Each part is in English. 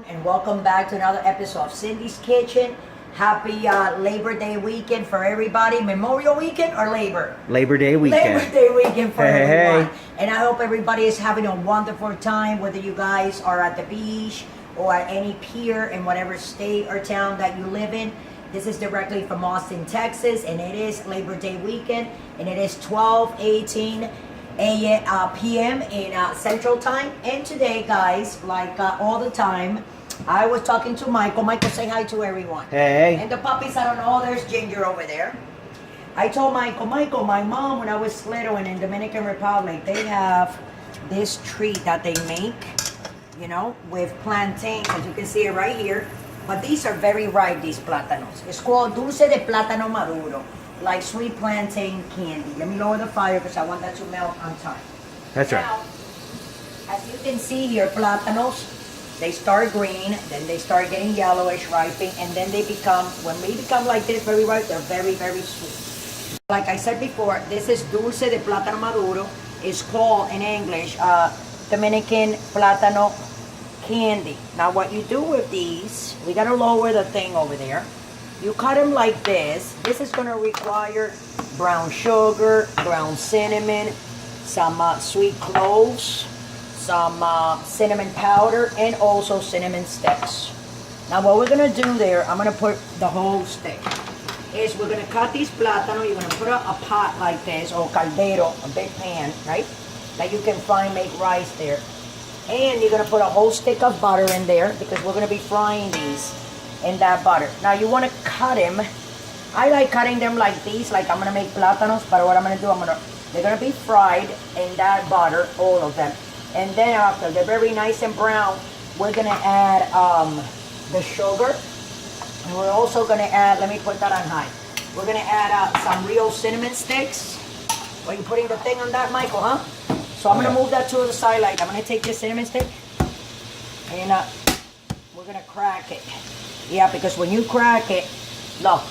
And welcome back to another episode of Cindy's Kitchen. Happy Labor Day weekend for everybody. Memorial weekend or Labor? Labor Day weekend. Labor Day weekend for everyone. Hey. And I hope everybody is having a wonderful time, whether you guys are at the beach or at any pier in whatever state or town that you live in. This is directly from Austin, Texas, and it is Labor Day weekend, and it is 12:18 p.m. in Central Time. And today, guys, like all the time, I was talking to Michael. Michael, say hi to everyone. Hey. And the puppies, I don't know, there's Ginger over there. I told Michael, my mom, when I was little and in Dominican Republic, they have this treat that they make, you know, with plantains, as you can see it right here. But these are very ripe, these plátanos. It's called Dulce De Platano Maduros, like sweet plantain candy. Let me lower the fire because I want that to melt on time. That's right. Now, as you can see here, plátanos, they start green, then they start getting yellowish, ripening, and then they become, when they become like this, very ripe, they're very, very sweet. Like I said before, this is Dulce De Platano Maduro. It's called in English, Dominican Platano candy. Now what you do with these, we gotta lower the thing over there. You cut them like this. This is gonna require brown sugar, ground cinnamon, some sweet cloves, some cinnamon powder, and also cinnamon sticks. Now what we're gonna do there, I'm gonna put the whole stick, is we're gonna cut these plátanos. You're gonna put a pot like this, or caldero, a big pan, right? That you can find, make rice there. And you're gonna put a whole stick of butter in there because we're gonna be frying these in that butter. Now you wanna cut them. I like cutting them like these, like I'm gonna make plátanos, but what I'm gonna do, they're gonna be fried in that butter, all of them. And then after they're very nice and brown, we're gonna add the sugar. And we're also gonna add, let me put that on high. We're gonna add some real cinnamon sticks. Are you putting the thing on that, Michael, huh? So I'm gonna move that to the side, like I'm gonna take this cinnamon stick and we're gonna crack it. Yeah, because when you crack it, look,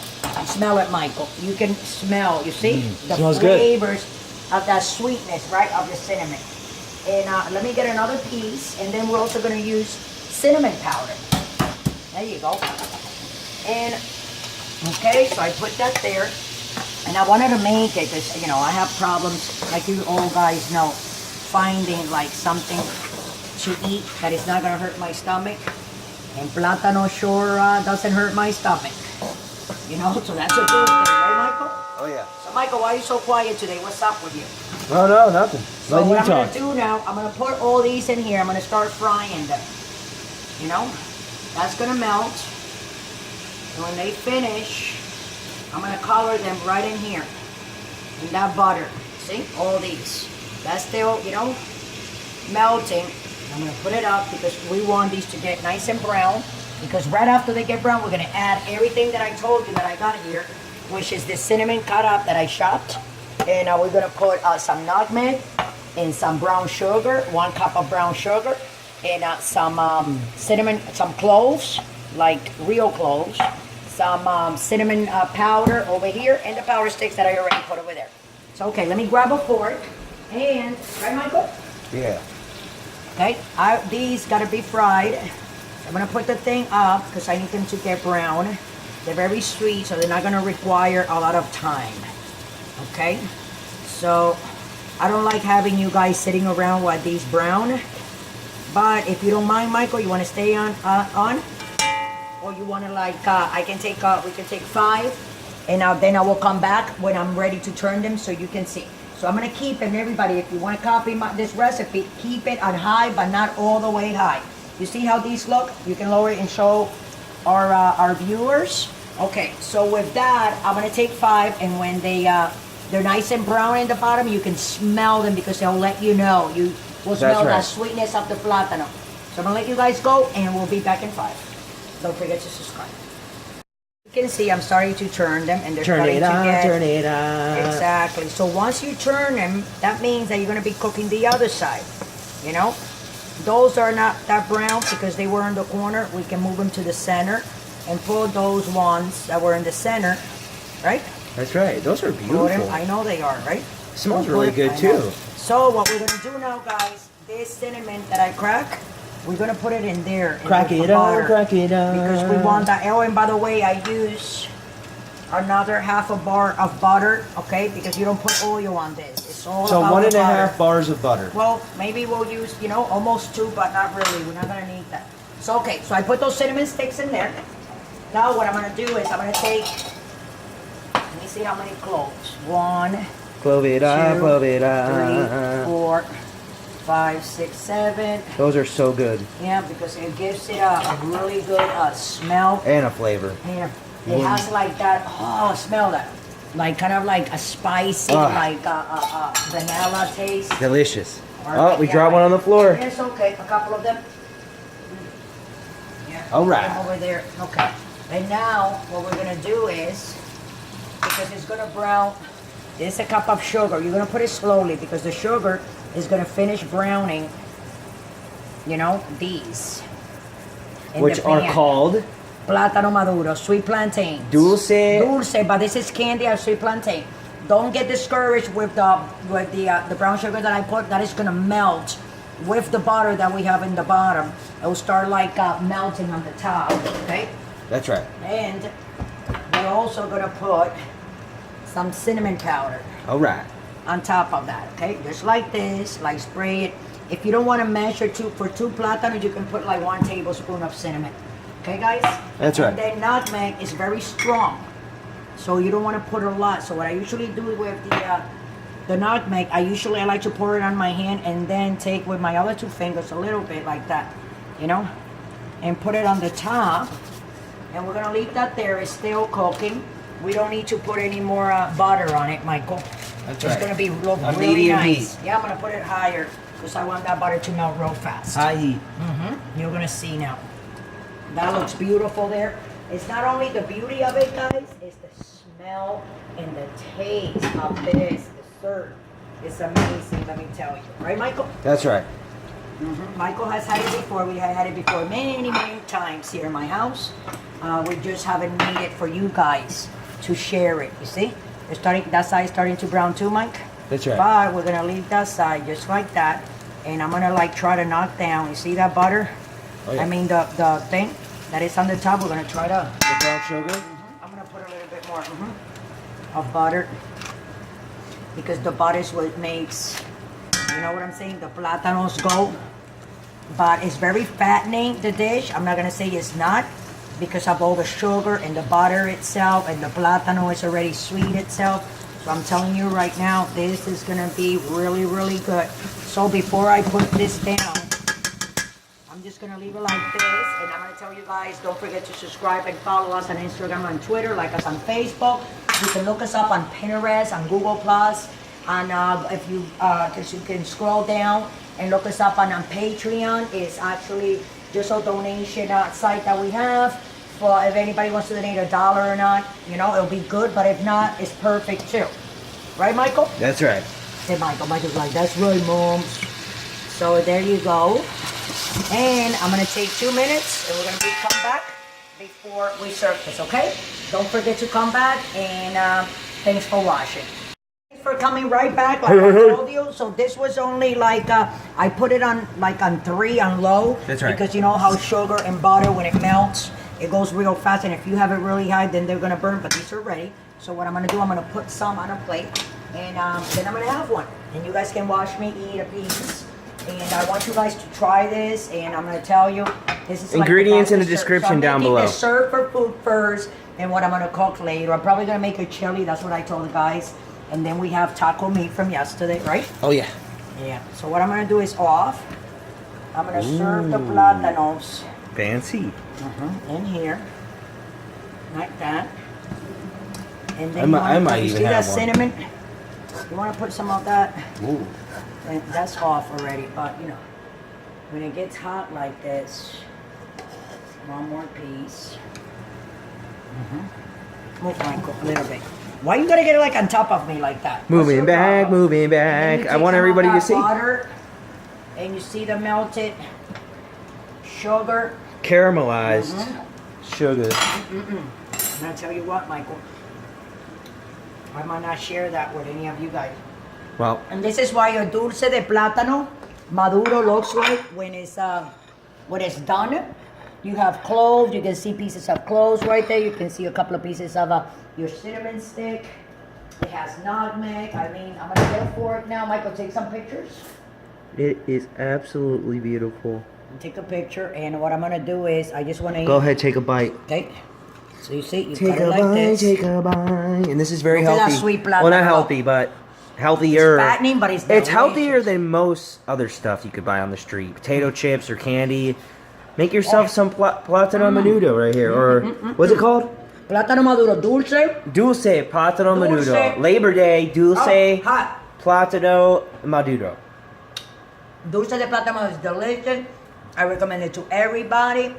smell it, Michael. You can smell, you see? The smells flavors of that sweetness, right, of the cinnamon. And let me get another piece, and then we're also gonna use cinnamon powder. There you go. And, okay, so I put that there. And I wanted to make it because, you know, I have problems, like you all guys know, finding like something to eat that is not going to hurt my stomach. And plátano sure doesn't hurt my stomach. You know, so that's a good thing, right, Michael? Oh, yeah. So, Michael, why are you so quiet today? What's up with you? Oh, no, nothing. So what I'm going to do now, I'm going to put all these in here. I'm going to start frying them. You know, that's going to melt. And when they finish, I'm going to color them right in here. In that butter. See? All these. That's still, you know, melting. I'm going to put it up because we want these to get nice and brown. Because right after they get brown, we're going to add everything that I told you that I got here, which is the cinnamon cut up that I chopped. And we're going to put some nutmeg and some brown sugar, 1 cup of brown sugar, and some cinnamon, some cloves, like real cloves, some cinnamon powder over here, and the powder sticks that I already put over there. So, okay, let me grab a fork. And, right, Michael? Yeah. Okay, these gotta be fried. I'm gonna put the thing up because I need them to get brown. They're very sweet, so they're not gonna require a lot of time. Okay, so I don't like having you guys sitting around while these brown. But if you don't mind, Michael, you wanna stay on, or you wanna like, we can take 5, and then I will come back when I'm ready to turn them so you can see. So I'm going to keep it, and everybody, if you want to copy this recipe, keep it on high, but not all the way high. You see how these look? You can lower it and show our viewers. Okay, so with that, I'm going to take 5, and when they're nice and brown in the bottom, you can smell them because they'll let you know. You will smell that sweetness of the plátano. So I'm going to let you guys go, and we'll be back in 5. Don't forget to subscribe. You can see I'm starting to turn them, and they're starting to get... Turn it up. Exactly. So once you turn them, that means that you're going to be cooking the other side. You know? Those are not that brown because they were in the corner. We can move them to the center and put those ones that were in the center, right? That's right. Those are beautiful. I know they are, right? Smells really good too. So what we're going to do now, guys, this cinnamon that I crack, we're gonna put it in there. Crack it up, crack it up. Because we want that. Oh, and by the way, I use another half a bar of butter, okay? Because you don't put oil on this. It's all So about 1.5 bars of butter. Well, maybe we'll use, you know, almost 2, but not really. We're not gonna need that. So, okay, so I put those cinnamon sticks in there. Now what I'm gonna do is I'm gonna take, let me see how many cloves. 1, Clove it up, 2, clove it 3, up. 4, 5, 6, 7. Those are so good. Yeah, because it gives it a really good smell. And a flavor. Yeah. It has like that, oh, smell that. Like kind of like a spicy, like vanilla taste. Delicious. Or Oh, we dropped one on the floor. It's okay, a couple of them. Yeah. All right. Over there, okay. And now what we're gonna do is, because it's gonna brown, this is a cup of sugar. You're gonna put it slowly because the sugar is gonna finish browning, you know, these. in Which the are pan. called Platano Maduros, sweet plantains. Dulce. But this is candy or sweet plantain. Don't get discouraged with the brown sugar that I put. That is gonna melt with the butter that we have in the bottom. It will start like melting on the top. Okay. That's right. And we're also gonna put some cinnamon powder All right. on top of that. Okay, just like this. Like spray it. If you don't want to measure for 2 plátanos, you can put like 1 tablespoon of cinnamon. Okay, guys? That's right. And then nutmeg is very strong, so you don't want to put a lot. So what I usually do with the nutmeg, I like to pour it on my hand and then take with my other 2 fingers a little bit like that, you know, and put it on the top. And we're gonna leave that there. It's still cooking. We don't need to put any more butter on it, Michael. That's It's right. gonna be On really medium nice. heat. Yeah, I'm gonna put it higher because I want that butter to melt real fast. High heat. You're gonna see now. That looks beautiful there. It's not only the beauty of it, guys, it's the smell and the taste of this dessert. It's amazing, let me tell you. Right, Michael? That's right. Michael has had it before. We have had it before many, many times here in my house. We just haven't made it for you guys to share it. You see? That side is starting to brown too, Mike. That's right. But we're gonna leave that side just like that, and I'm gonna like try to knock down. You see that butter? Oh, yeah. I mean the thing that is on the top. We're gonna try to. The brown sugar. I'm gonna put a little bit more of butter because the butter is what makes, you know what I'm saying, the plátanos go. But it's very fattening, the dish. I'm not gonna say it's not because of all the sugar and the butter itself, and the plátano is already sweet itself. So I'm telling you right now, this is gonna be really, really good. So before I put this down, I'm just gonna leave it like this, and I'm gonna tell you guys, don't forget to subscribe and follow us on Instagram and Twitter, like us on Facebook. You can look us up on Pinterest, on Google Plus, and if you, cause you can scroll down and look us up on Patreon. It's actually just a donation site that we have. For if anybody wants to donate $1 or not, you know, it'll be good. But if not, it's perfect too. Right, Michael? That's right. Hey, Michael. Michael's like, that's right, Mom. So there you go. And I'm gonna take 2 minutes, and we're gonna come back before we serve this. Okay? Don't forget to come back, and thanks for watching. Thanks for coming right back, like I told you. So this was only like I put it on like on 3 on low. That's right. Because you know how sugar and butter, when it melts, it goes real fast, and if you have it really high, then they're gonna burn. But these are ready. So what I'm gonna do, I'm gonna put some on a plate, and then I'm gonna have one, and you guys can watch me eat a piece. And I want you guys to try this, and I'm gonna tell you, this is Ingredients like in the description down below. I'm making dessert for food first, and what I'm gonna cook later. I'm probably gonna make a chili. That's what I told the guys. And then we have taco meat from yesterday, right? Oh yeah. Yeah. So what I'm gonna do is off. I'm gonna serve the plátanos. Fancy. In here, like that. And then I might you even see that have one. cinnamon? You want to put some of that? Ooh. And that's off already, but you know, when it gets hot like this, one more piece. Move Michael a little bit. Why you gotta get it like on top of me like that? Moving What's your back, problem? moving And then back. you I take want some of everybody to that see. butter, and you see the melted sugar. Caramelized sugar. And I tell you what, Michael, I might not share that with any of you guys. Well, And this is why a Dulce de Platano Maduro looks like when it's when it's done, you have cloves. You can see pieces of cloves right there. You can see a couple of pieces of your cinnamon stick. It has nutmeg. I mean, I'm gonna get a fork now. Michael, take some pictures. It is absolutely beautiful. Take a picture, and what I'm gonna do is I just want to Go ahead, take a bite. Okay. So you see, you Take cut it a like bite, this. take a bite. And this is very Look at that healthy. sweet Well, not Platano. healthy, but healthier. It's fattening, but it's It's healthier delicious. than most other stuff you could buy on the street. Potato chips or candy. Make yourself some Platano Maduros right here. Or, what's it called? Platano Maduro, Dulce. Dulce Platano Dulce. Maduro. Labor Day, Dulce Oh, hot. Platano Maduro. Dulce De Platano is delicious. I recommend it to everybody.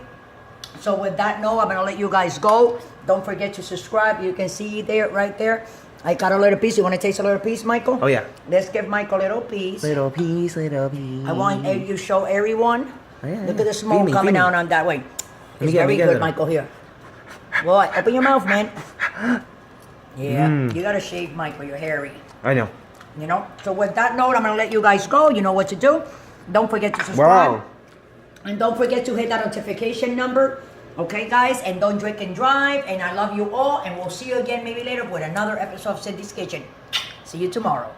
So with that note, I'm gonna let you guys go. Don't forget to subscribe. You can see there, right there. I got a little piece. You want to taste a little piece, Michael? Oh, yeah. Let's give Michael a little piece. Little piece, little piece. I want you to show everyone. Oh, yeah, Look yeah. at the smoke Feed me, coming feed me. out on that way. It's get- very let me get good, it. Michael. Here. Boy, open your mouth, man. Yeah, Mm. you gotta shave, Michael. You're hairy. I know. You know. So with that note, I'm gonna let you guys go. You know what to do. Don't forget to subscribe. Wow. And don't forget to hit that notification number. Okay, guys? And don't drink and drive. And I love you all. And we'll see you again maybe later with another episode of Cindy's Kitchen. See you tomorrow.